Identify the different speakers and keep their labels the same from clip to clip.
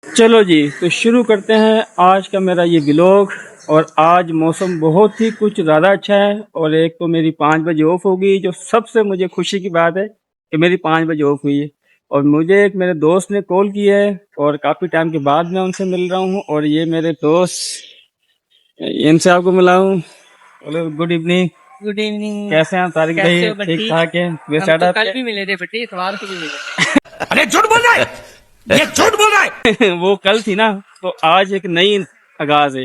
Speaker 1: चलो जी, तो शुरू करते हैं आज का मेरा ये व्लॉग। और आज मौसम बहुत ही कुछ ज़्यादा अच्छा है और एक तो मेरी 5 बजे ऑफ होगी, जो सबसे मुझे खुशी की बात है कि मेरी 5 बजे ऑफ हुई है। और मुझे एक मेरे दोस्त ने कॉल किया है और काफ़ी टाइम के बाद मैं उनसे मिल रहा हूँ। और ये मेरे दोस्त, इनसे आपको मिला हूँ। Hello, good evening.
Speaker 2: Good evening.
Speaker 1: कैसे हैं तारिक भाई?
Speaker 2: कैसे हो बट्टी?
Speaker 1: ठीक ठाक है?
Speaker 2: हम तो कल भी मिले थे बट्टी, इतवार को भी मिले।
Speaker 3: अरे झूठ बोल रहा है, ये झूठ बोल रहा है।
Speaker 1: वो कल थी ना, तो आज एक नई आगाज है।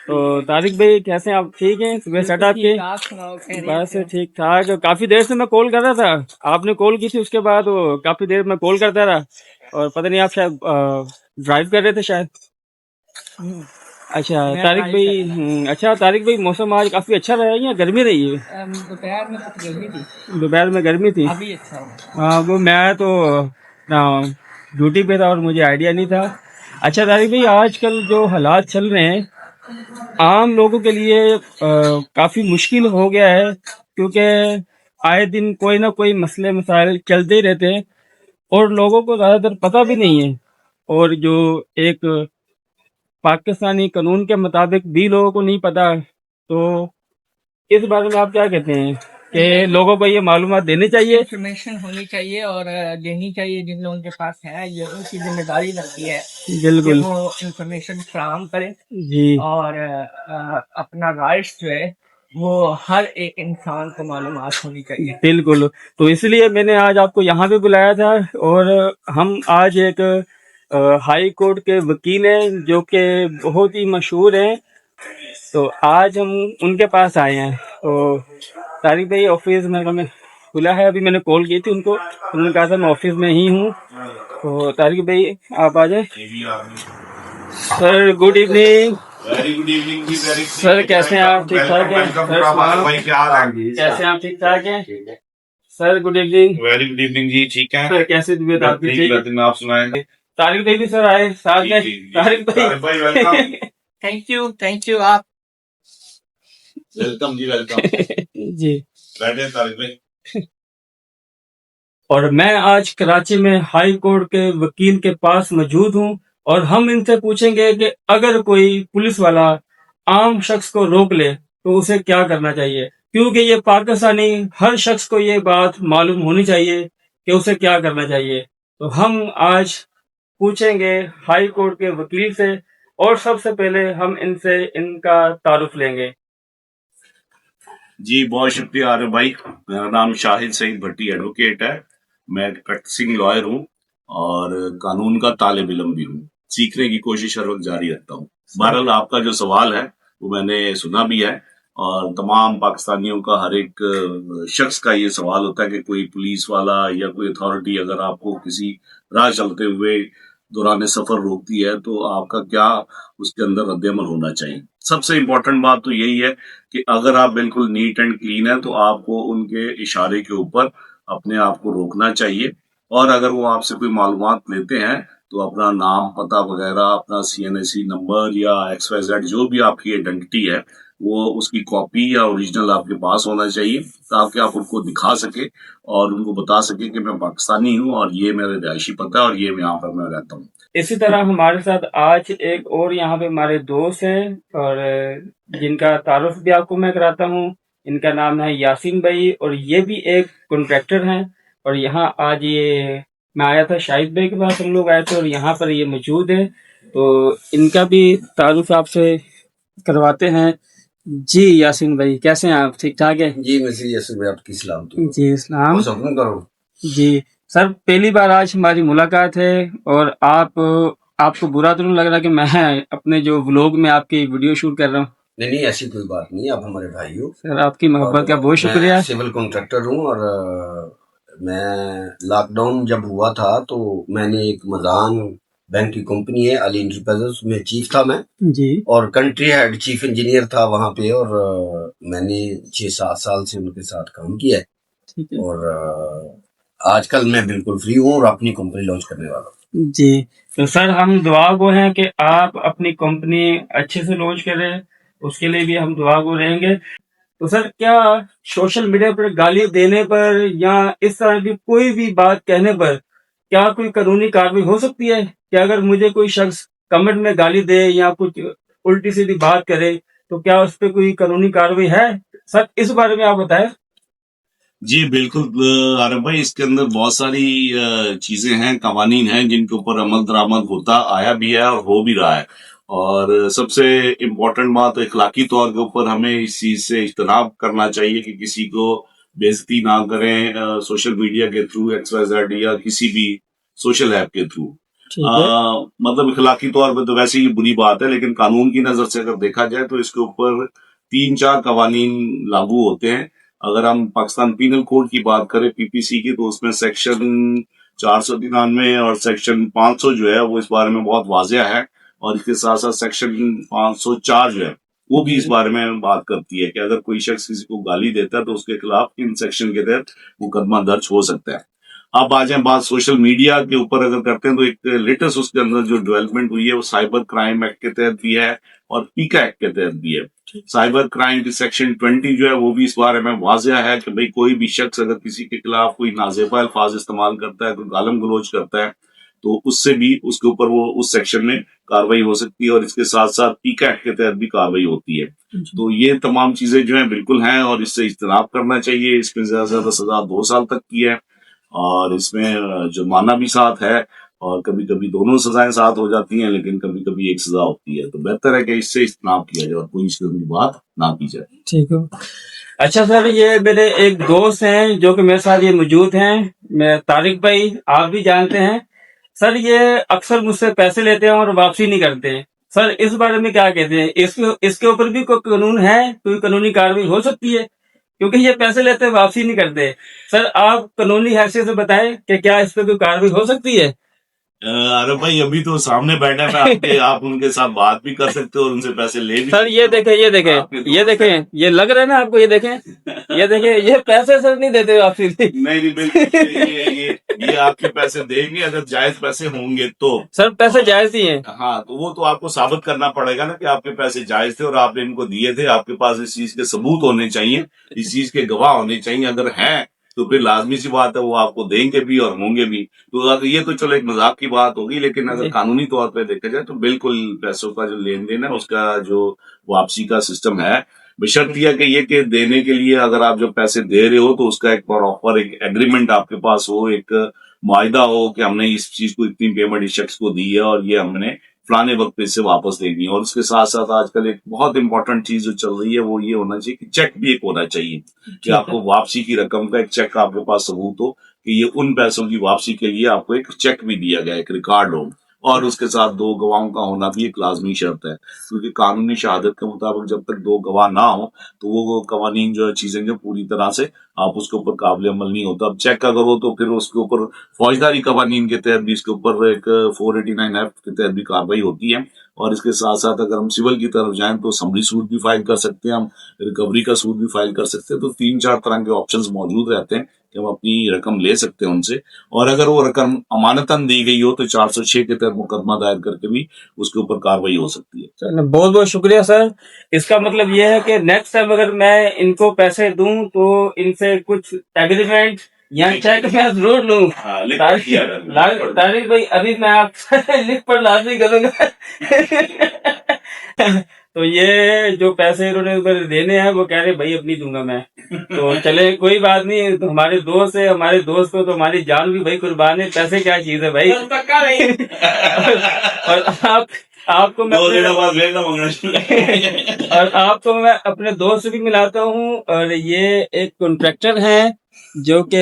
Speaker 1: तो तारिक भाई कैसे हैं आप? ठीक हैं? सुबह सेट
Speaker 2: बिल्कुल
Speaker 1: आपके?
Speaker 2: ठीक, आप सुनाओ, खैरियत
Speaker 1: बस
Speaker 2: से हो?
Speaker 1: ठीक ठाक। काफी देर से मैं कॉल कर रहा था, आपने कॉल की थी, उसके बाद वो काफी देर मैं कॉल करता रहा और पता नहीं आप शायद ड्राइव कर रहे थे शायद।
Speaker 2: हम्म,
Speaker 1: अच्छा
Speaker 2: मैं
Speaker 1: तारिक
Speaker 2: ड्राइव
Speaker 1: भाई,
Speaker 2: कर रहा
Speaker 1: अच्छा तारिक भाई, मौसम आज काफी अच्छा रहा है या गर्मी रही है?
Speaker 2: दोपहर में कुछ गर्मी थी,
Speaker 1: दोपहर में गर्मी थी।
Speaker 2: अभी अच्छा हो।
Speaker 1: हाँ, वो मैं तो ड्यूटी पे था और मुझे आइडिया नहीं था। अच्छा तारिक भाई, आजकल जो हालात चल रहे हैं आम लोगों के लिए काफ़ी मुश्किल हो गया है, क्योंकि आए दिन कोई ना कोई मसले मसाइल चलते ही रहते हैं और लोगों को ज़्यादातर पता भी नहीं है। और जो एक पाकिस्तानी कानून के मुताबिक भी लोगों को नहीं पता। तो इस बारे में आप क्या कहते हैं कि लोगों को ये मालूमात देनी चाहिए?
Speaker 2: इंफॉर्मेशन होनी चाहिए और देनी चाहिए। जिन लोगों के पास है, ये उनकी जिम्मेदारी लगती है कि
Speaker 1: बिल्कुल
Speaker 2: वो इंफॉर्मेशन फराहम करें।
Speaker 1: जी।
Speaker 2: और अपना राइट्स जो है वो हर एक इंसान को मालूमात होनी चाहिए।
Speaker 1: बिल्कुल, तो इसलिए मैंने आज आपको यहाँ पे बुलाया था। और हम आज एक हाई कोर्ट के वकील हैं जो कि बहुत ही मशहूर हैं, तो आज हम उनके पास आए हैं। तो तारिक भाई ऑफिस में खुला है, अभी मैंने कॉल की थी उनको, उन्होंने कहा था मैं ऑफिस में ही हूँ। तो तारिक भाई आप आ जाए। Sir good evening.
Speaker 3: Very good evening जी। वेरी
Speaker 1: सर कैसे हैं आप? ठीक ठाक हैं?
Speaker 3: भाई क्या हाल है?
Speaker 1: कैसे हैं आप? ठीक ठाक हैं sir? Good evening.
Speaker 3: Very good evening जी। ठीक है
Speaker 1: सर कैसे तबीयत आपकी? ठीक है?
Speaker 3: में आप सुनाएंगे।
Speaker 1: तारिक भाई भी सर आए साथ में। तारिक
Speaker 3: भाई वेलकम।
Speaker 1: भाई
Speaker 2: थैंक यू आप।
Speaker 3: वेलकम जी, वेलकम।
Speaker 1: जी।
Speaker 3: बैठे तारिक भाई।
Speaker 1: और मैं आज कराची में हाई कोर्ट के वकील के पास मौजूद हूँ और हम इनसे पूछेंगे कि अगर कोई पुलिस वाला आम शख्स को रोक ले तो उसे क्या करना चाहिए, क्योंकि ये पाकिस्तानी हर शख्स को ये बात मालूम होनी चाहिए कि उसे क्या करना चाहिए। तो हम आज पूछेंगे हाई कोर्ट के वकील से और सबसे पहले हम इनसे इनका तारुफ लेंगे।
Speaker 3: जी बहुत शुक्रिया आरिफ भाई। मेरा नाम शाहिद सईद भट्टी एडवोकेट है। मैं प्रैक्टिसिंग लॉयर हूँ और कानून का तालिब इल्म भी हूँ। सीखने की कोशिश हर वक्त जारी रखता हूँ। बहरहाल आपका जो सवाल है वो मैंने सुना भी है और तमाम पाकिस्तानियों का, हर एक शख्स का ये सवाल होता है कि कोई पुलिस वाला या कोई अथॉरिटी अगर आपको किसी राह चलते हुए दौरान सफर रोकती है तो आपका क्या उसके अंदर रद्द-ए-अमल होना चाहिए। सबसे इम्पोर्टेंट बात तो यही है कि अगर आप बिल्कुल नीट एंड क्लीन है तो आपको उनके इशारे के ऊपर अपने आप को रोकना चाहिए। और अगर वो आपसे कोई मालूमात लेते हैं तो अपना नाम, पता वगैरह, अपना CNSE नंबर या XYZ जो भी आपकी आइडेंटिटी है वो उसकी कॉपी या ओरिजिनल आपके पास होना चाहिए, ताकि आप उनको दिखा सके और उनको बता सके कि मैं पाकिस्तानी हूँ और ये मेरा रिहायशी पता है और ये मैं यहाँ पर मैं रहता हूँ।
Speaker 1: इसी तरह हमारे साथ आज एक और यहाँ पे हमारे दोस्त हैं और जिनका तारुफ भी आपको मैं कराता हूँ। इनका नाम है यासीन भाई और ये भी एक कॉन्ट्रैक्टर हैं। और यहाँ आज ये मैं आया था, शाहिद भाई के पास हम लोग आए थे और यहाँ पर ये मौजूद है। तो इनका भी तारुफ आपसे करवाते हैं। जी यासीन भाई कैसे हैं आप? ठीक ठाक है?
Speaker 4: जी मसीह यसु में आपकी सलामती हो।
Speaker 1: जी इस्लाम।
Speaker 4: बस हुक्म करो।
Speaker 1: जी सर, पहली बार आज हमारी मुलाकात है और आपको बुरा तो नहीं लग रहा कि मैं अपने जो व्लॉग में आपकी वीडियो शूट कर रहा हूँ?
Speaker 4: नहीं नहीं, ऐसी कोई बात नहीं, आप हमारे भाई हो।
Speaker 1: सर आपकी मोहब्बत का बहुत शुक्रिया।
Speaker 4: मैं सिविल कॉन्ट्रैक्टर हूँ और मैं लॉकडाउन जब हुआ था तो मैंने एक मजान बैंक की कंपनी है अली इंटरप्राइजेस, उसमें चीफ था मैं
Speaker 1: जी।
Speaker 4: और कंट्री हेड चीफ इंजीनियर था वहाँ पे। और मैंने 6-7 साल से उनके साथ काम किया है।
Speaker 1: ठीक है।
Speaker 4: और आजकल मैं बिल्कुल फ्री हूँ और अपनी कंपनी लॉन्च करने वाला हूँ।
Speaker 1: जी, तो सर हम दुआ गो हैं कि आप अपनी कंपनी अच्छे से लॉन्च करें, उसके लिए भी हम दुआ गो रहेंगे। तो सर क्या सोशल मीडिया पर गाली देने पर या इस तरह की कोई भी बात कहने पर क्या कोई कानूनी कार्रवाई हो सकती है? क्या अगर मुझे कोई शख्स कमेंट में गाली दे या कुछ उल्टी सीधी बात करे तो क्या उस पर कोई कानूनी कार्रवाई है? सर इस बारे में आप बताएं।
Speaker 3: जी बिल्कुल आरब भाई, इसके अंदर बहुत सारी चीजें हैं, कवानीन हैं जिनके ऊपर अमल दरामद होता आया भी है और हो भी रहा है। और सबसे इम्पोर्टेंट बात इखलाकी तौर के ऊपर हमें इस चीज से इज्तनाब करना चाहिए कि किसी को बेइज्जती ना करें सोशल मीडिया के थ्रू, XYZ या किसी भी सोशल ऐप के थ्रू।
Speaker 1: ठीक है।
Speaker 3: मतलब इखलाकी तौर पर तो वैसे ही बुरी बात है, लेकिन कानून की नजर से अगर देखा जाए तो इसके ऊपर 3-4 कवानीन लागू होते हैं। अगर हम पाकिस्तान पीनल कोड की बात करें, PPC की, तो उसमें सेक्शन 493 और सेक्शन 500 जो है वो इस बारे में बहुत वाजिया है। और इसके साथ साथ सेक्शन 504 जो है वो भी इस बारे में बात करती है कि अगर कोई शख्स किसी को गाली देता है तो उसके खिलाफ इन सेक्शन के तहत मुकदमा दर्ज हो सकता है। अब आ जाए बात सोशल मीडिया के ऊपर अगर करते हैं तो एक लेटेस्ट उसके अंदर जो डेवलपमेंट हुई है वो साइबर क्राइम एक्ट के तहत भी है और पीका एक्ट के तहत भी है। साइबर क्राइम की सेक्शन 20 जो है वो भी इस बारे में वाजिया है कि भाई कोई भी शख्स अगर किसी के खिलाफ कोई नाजेबा अल्फाज इस्तेमाल करता है, कोई गालम गलोच करता है, तो उससे भी उसके ऊपर वो उस सेक्शन में कार्रवाई हो सकती है और इसके साथ साथ पीका एक्ट के तहत भी कार्रवाई होती है। तो ये तमाम चीजें जो है बिल्कुल हैं और इससे इज्तनाब करना चाहिए। इसमें ज्यादा से ज्यादा सजा 2 साल तक की है और इसमें जुर्माना भी साथ है और कभी कभी दोनों सजाएं साथ हो जाती हैं, लेकिन कभी कभी एक सजा होती है। तो बेहतर है कि इससे इज्तनाब किया जाए और कोई इस किस्म की बात ना की जाए।
Speaker 1: ठीक है। अच्छा सर, ये मेरे एक दोस्त हैं जो कि मेरे साथ ये मौजूद हैं, मैं तारिक भाई, आप भी जानते हैं। सर ये अक्सर मुझसे पैसे लेते हैं और वापसी नहीं करते हैं। सर इस बारे में क्या कहते हैं? इसके ऊपर भी कोई कानून है? कोई कानूनी कार्रवाई हो सकती है? क्योंकि ये पैसे लेते हैं वापसी नहीं करते। सर आप कानूनी हैसियत से बताएं कि क्या इस पर कोई कार्रवाई हो सकती है?
Speaker 3: अरे भाई अभी तो सामने बैठे हैं आपके, आप उनके साथ बात भी कर सकते हो और उनसे पैसे ले भी।
Speaker 1: सर ये देखें, ये देखें, ये देखें, ये लग रहा है ना आपको? ये देखें, ये देखें, ये पैसे सर नहीं देते वापसी।
Speaker 3: नहीं बिल्कुल, ये आपके पैसे देंगे अगर जायज पैसे होंगे तो।
Speaker 1: सर पैसे जायज ही हैं।
Speaker 3: हाँ, तो वो तो आपको साबित करना पड़ेगा ना कि आपके पैसे जायज थे और आपने इनको दिए थे। आपके पास इस चीज के सबूत होने चाहिए, इस चीज के गवाह होने चाहिए। अगर हैं तो फिर लाजमी सी बात है वो आपको देंगे भी और होंगे भी। तो ये तो चलो एक मजाक की बात होगी, लेकिन अगर कानूनी तौर पे देखा जाए तो बिल्कुल पैसों का जो लेन देन है उसका जो वापसी का सिस्टम है, बशर्तिया कि ये कि देने के लिए अगर आप जब पैसे दे रहे हो तो उसका एक प्रॉपर एक एग्रीमेंट आपके पास हो, एक मुआहिदा हो कि हमने इस चीज को इतनी पेमेंट इस शख्स को दी है और ये हमने फलाने वक्त पे इससे वापस देनी है। और उसके साथ साथ आजकल एक बहुत इंपॉर्टेंट चीज जो चल रही है वो ये होना चाहिए कि चेक भी एक होना चाहिए कि आपको वापसी की रकम का एक चेक आपके पास सबूत हो कि ये उन पैसों की वापसी के लिए आपको एक चेक भी दिया गया, एक रिकॉर्ड हो। और उसके साथ 2 गवाहों का होना भी एक लाजमी शर्त है, क्योंकि कानूनी शहादत के मुताबिक जब तक 2 गवाह ना हो तो वो कवानीन जो चीजें जो पूरी तरह से आप उसके ऊपर काबिल अमल नहीं होता। अब चेक अगर हो तो फिर उसके ऊपर फौजदारी कवानीन के तहत भी इसके ऊपर एक 489 एक्ट के तहत भी कार्रवाई होती है। और इसके साथ साथ अगर हम सिविल की तरफ जाएं तो समरी सूट भी फाइल कर सकते हैं, हम रिकवरी का सूट भी फाइल कर सकते हैं। तो 3-4 तरह के ऑप्शंस मौजूद रहते हैं कि हम अपनी रकम ले सकते हैं उनसे। और अगर वो रकम अमानतन दी गई हो तो 406 के तहत मुकदमा दायर करके भी उसके ऊपर कार्रवाई हो सकती है।
Speaker 1: सर बहुत बहुत शुक्रिया सर। इसका मतलब ये है कि नेक्स्ट टाइम अगर मैं इनको पैसे दूं तो इनसे कुछ एग्रीमेंट या चेक मैं जरूर लूं।
Speaker 3: हाँ, लिख कर दिया करें।
Speaker 1: तारिक भाई अभी मैं आपसे लिख पर लाजमी करूंगा। तो ये जो पैसे इन्होंने ऊपर देने हैं वो कह रहे भाई अब नहीं दूंगा मैं। तो चले कोई बात नहीं, तो हमारे दोस्त है, हमारे दोस्त को तो हमारी जान भी भाई कुर्बान है। पैसे क्या चीज है भाई।
Speaker 2: पक्का नहीं।
Speaker 1: और आपको मैं
Speaker 3: 2 दिन बाद लेना मंगना।
Speaker 1: और आपको मैं अपने दोस्त से भी मिलाता हूँ। और ये एक कॉन्ट्रैक्टर हैं जो कि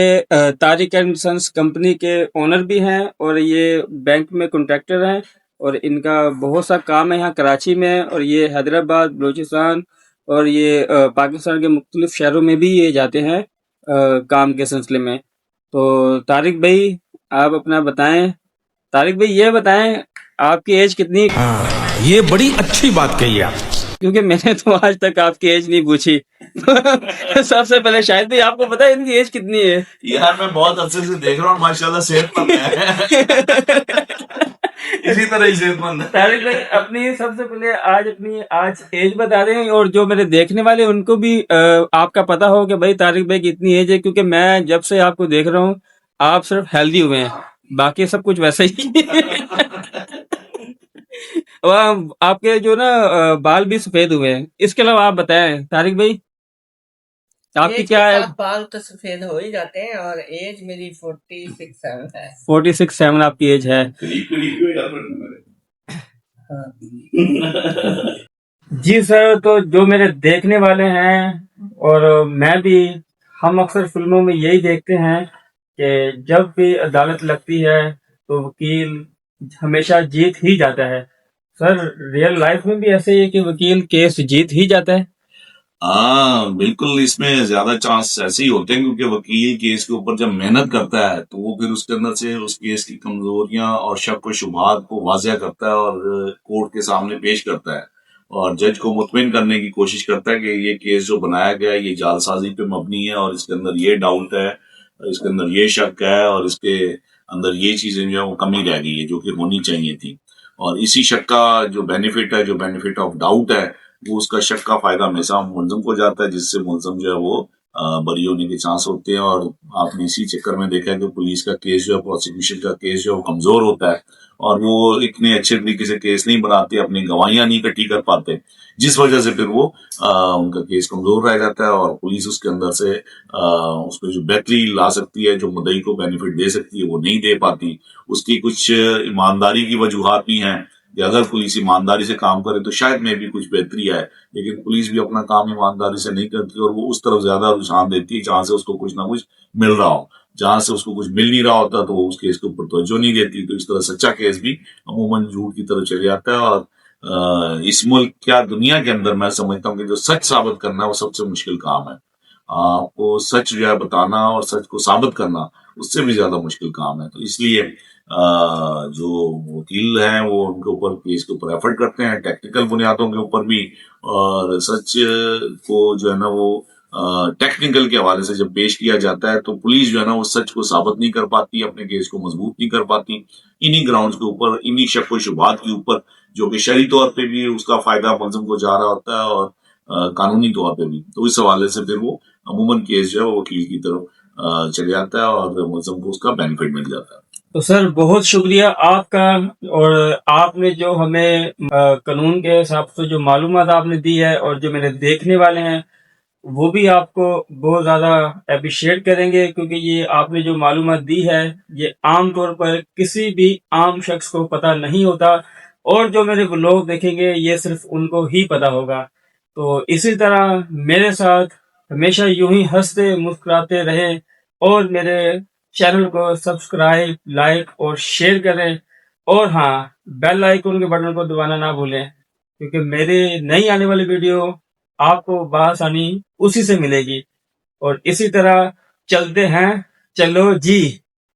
Speaker 1: तारिक एंड सन्स कंपनी के ओनर भी हैं और ये बैंक में कॉन्ट्रैक्टर हैं और इनका बहुत सा काम है यहाँ कराची में। और ये हैदराबाद, बलूचिस्तान और ये पाकिस्तान के मुख्तलिफ शहरों में भी ये जाते हैं काम के सिलसिले में। तो तारिक भाई आप अपना बताएं। तारिक भाई ये बताएं आपकी एज कितनी?
Speaker 5: ये बड़ी अच्छी बात कही आप,
Speaker 1: क्योंकि मैंने तो आज तक आपकी एज नहीं पूछी। सबसे पहले शायद भी आपको पता है इनकी एज कितनी है?
Speaker 3: यार मैं बहुत अच्छे से देख रहा हूँ, माशाल्लाह सेहतमंद है। इसी तरह ही सेहतमंद है।
Speaker 1: तारिक भाई अपनी सबसे पहले आज एज बता दें और जो मेरे देखने वाले उनको भी आपका पता हो कि भाई तारिक भाई की इतनी एज है। क्योंकि मैं जब से आपको देख रहा हूँ आप सिर्फ हेल्दी हुए हैं, बाकी सब कुछ वैसा ही और आपके जो ना बाल भी सफेद हुए हैं। इसके अलावा आप बताएं तारिक भाई, आपकी
Speaker 2: एज
Speaker 1: क्या
Speaker 2: के
Speaker 1: है?
Speaker 2: साथ बाल तो सफेद हो ही जाते हैं और एज मेरी 46-7 है।
Speaker 1: 46-7 आपकी एज है।
Speaker 3: करीब करीब क्यों यार मेरे?
Speaker 1: जी सर, तो जो मेरे देखने वाले हैं और मैं भी, हम अक्सर फिल्मों में यही देखते हैं कि जब भी अदालत लगती है तो वकील हमेशा जीत ही जाता है। सर, रियल लाइफ में भी ऐसे ही है कि वकील केस जीत ही जाता है?
Speaker 3: हाँ बिल्कुल, इसमें ज्यादा चांस ऐसे ही होते हैं क्योंकि वकील केस के ऊपर जब मेहनत करता है तो वो फिर उसके अंदर से उस केस की कमजोरियां और शक व शुबहात को वाज़ेह करता है और कोर्ट के सामने पेश करता है और जज को मुतमिन करने की कोशिश करता है कि ये केस जो बनाया गया है ये जालसाजी पे मबनी है और इसके अंदर ये डाउट है, इसके अंदर ये शक है और इसके अंदर ये चीजें जो है वो कमी रह गई है जो कि होनी चाहिए थी। और इसी शक का जो बेनिफिट है, जो बेनिफिट ऑफ डाउट है, वो उसका शक का फायदा हमेशा मुलजम को जाता है जिससे मुलजम जो है वो बरी होने के चांस होते हैं। और आपने इसी चक्कर में देखा है कि पुलिस का केस जो है, प्रोसिक्यूशन का केस जो है वो कमजोर होता है और वो इतने अच्छे तरीके से केस नहीं बनाते, अपनी गवाहियां नहीं इकट्ठी कर पाते, जिस वजह से फिर वो उनका केस कमजोर रह जाता है और पुलिस उसके अंदर से उस पर जो बेहतरी ला सकती है, जो मुद्दई को बेनिफिट दे सकती है, वो नहीं दे पाती। उसकी कुछ ईमानदारी की वजूहात भी हैं कि अगर पुलिस ईमानदारी से काम करे तो शायद में भी कुछ बेहतरी आए, लेकिन पुलिस भी अपना काम ईमानदारी से नहीं करती और वो उस तरफ ज्यादा रुझान देती है जहां से उसको कुछ ना कुछ मिल रहा हो। जहां से उसको कुछ मिल नहीं रहा होता तो वो उस केस के ऊपर तवज्जो नहीं देती, तो इस तरह सच्चा केस भी अमूमन झूठ की तरफ चले जाता है। और इस मुल्क क्या दुनिया के अंदर मैं समझता हूँ कि जो सच साबित करना है वो सबसे मुश्किल काम है। आपको सच जो है बताना और सच को साबित करना उससे भी ज्यादा मुश्किल काम है। तो इसलिए जो वकील हैं वो उनके ऊपर केस के ऊपर एफर्ट करते हैं टेक्निकल बुनियादों के ऊपर भी, और सच को जो है ना वो टेक्निकल के हवाले से जब पेश किया जाता है तो पुलिस जो है ना वो सच को साबित नहीं कर पाती, अपने केस को मजबूत नहीं कर पाती इन्हीं ग्राउंड्स के ऊपर, इन्हीं शक व शुबहात के ऊपर, जो कि शरई तौर पे भी उसका फायदा मुलजिम को जा रहा होता है और कानूनी तौर पे भी। तो इस हवाले से फिर वो अमूमन केस जो है वो वकील की तरफ चले जाता है और मुलजिम को उसका बेनिफिट मिल जाता है।
Speaker 1: तो सर, बहुत शुक्रिया आपका। और आपने जो हमें कानून के हिसाब से जो मालूमात आपने दी है और जो मेरे देखने वाले हैं वो भी आपको बहुत ज़्यादा अप्रिशिएट करेंगे, क्योंकि ये आपने जो मालूमात दी है ये आम तौर पर किसी भी आम शख्स को पता नहीं होता और जो मेरे लोग देखेंगे ये सिर्फ उनको ही पता होगा। तो इसी तरह मेरे साथ हमेशा यूं ही हंसते मुस्कुराते रहें और मेरे चैनल को सब्सक्राइब, लाइक और शेयर करें। और हाँ, बेल आइकन के बटन को दबाना ना भूलें, क्योंकि मेरी नई आने वाली वीडियो आपको बआसानी उसी से मिलेगी। और इसी तरह चलते हैं, चलो जी।